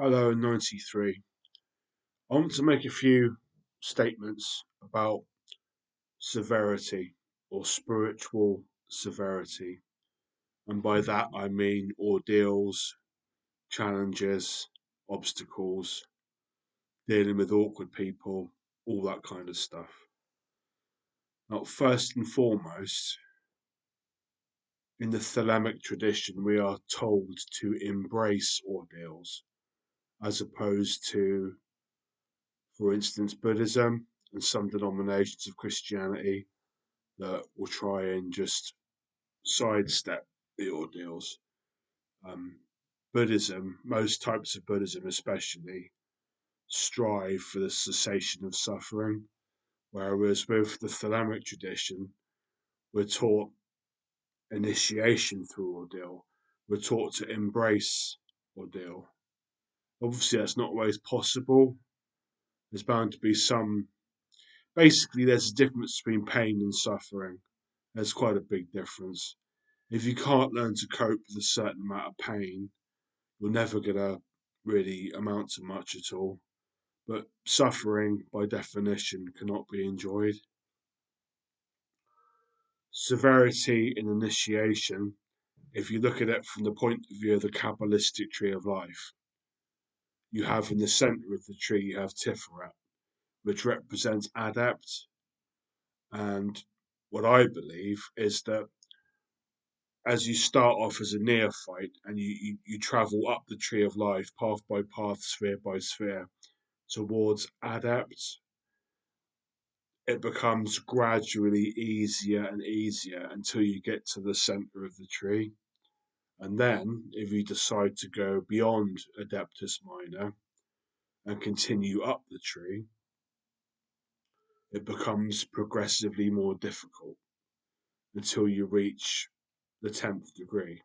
Hello, 93. I want to make a few statements about severity or spiritual severity. And by that I mean ordeals, challenges, obstacles, dealing with awkward people, all that kind of stuff. Now, first and foremost, in the Thelemic tradition, we are told to embrace ordeals as opposed to, for instance, Buddhism and some denominations of Christianity that will try and just sidestep the ordeals. Um, Buddhism, most types of Buddhism especially, strive for the cessation of suffering, whereas with the Thelemic tradition, we're taught initiation through ordeal. We're taught to embrace ordeal. Obviously, that's not always possible. There's bound to be some. Basically, there's a difference between pain and suffering. There's quite a big difference. If you can't learn to cope with a certain amount of pain, you're never going to really amount to much at all. But suffering, by definition, cannot be enjoyed. Severity in initiation, if you look at it from the point of view of the Kabbalistic tree of life, you have in the center of the tree, you have Tiferet, which represents adept. And what I believe is that as you start off as a neophyte and you travel up the tree of life, path by path, sphere by sphere, towards adept, it becomes gradually easier and easier until you get to the center of the tree. And then, if you decide to go beyond Adeptus Minor and continue up the tree, it becomes progressively more difficult until you reach the 10th degree.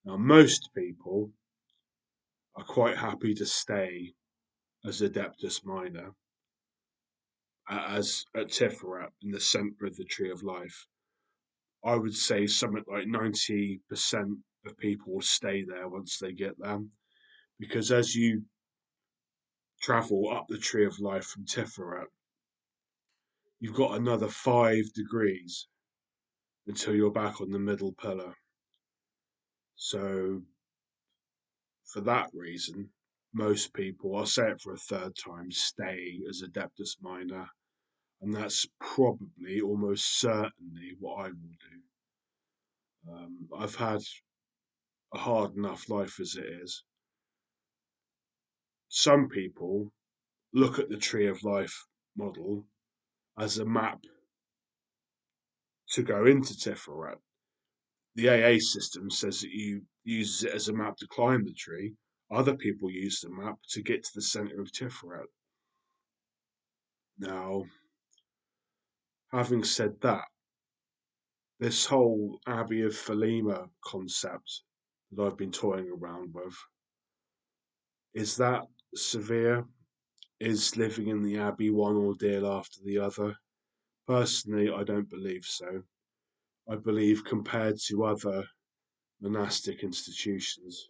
Now, most people are quite happy to stay as Adeptus Minor, as at Tiferet in the center of the tree of life. I would say something like 90% of people will stay there once they get there. Because as you travel up the tree of life from Tiferet, you've got another 5 degrees until you're back on the middle pillar. So, for that reason, most people, I'll say it for a third time, stay as Adeptus Minor. And that's probably almost certainly what I will do. I've had a hard enough life as it is. Some people look at the tree of life model as a map to go into Tiferet. The AA system says that you use it as a map to climb the tree. Other people use the map to get to the center of Tiferet. Now, having said that, this whole Abbey of Thelema concept that I've been toying around with, is that severe? Is living in the Abbey one ordeal after the other? Personally, I don't believe so. I believe compared to other monastic institutions,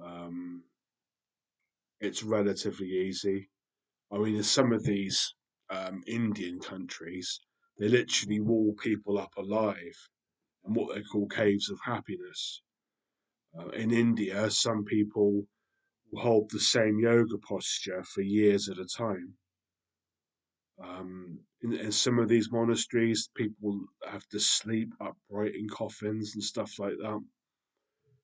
um, it's relatively easy. I mean, in some of these Indian countries, they literally wall people up alive in what they call caves of happiness. In India, some people will hold the same yoga posture for years at a time. In some of these monasteries, people have to sleep upright in coffins and stuff like that.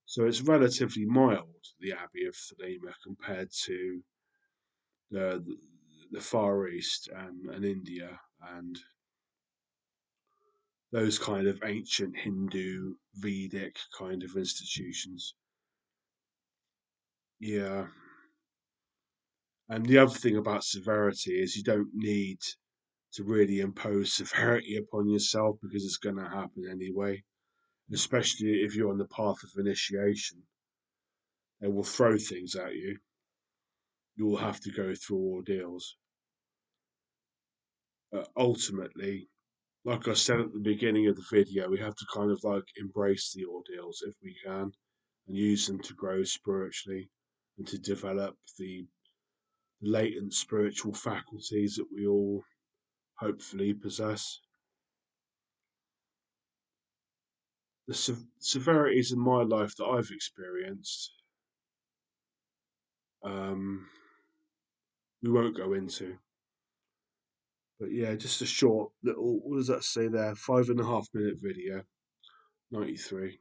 So it's relatively mild, the Abbey of Thelema, compared to the the Far East and India and those kind of ancient Hindu Vedic kind of institutions. Yeah. And the other thing about severity is you don't need to really impose severity upon yourself because it's going to happen anyway, especially if you're on the path of initiation. They will throw things at you. You will have to go through ordeals. Ultimately, like I said at the beginning of the video, we have to kind of like embrace the ordeals if we can and use them to grow spiritually and to develop the latent spiritual faculties that we all hopefully possess. The severities in my life that I've experienced, um, we won't go into. But yeah, just a short little, what does that say there? 5.5 minute video, 93.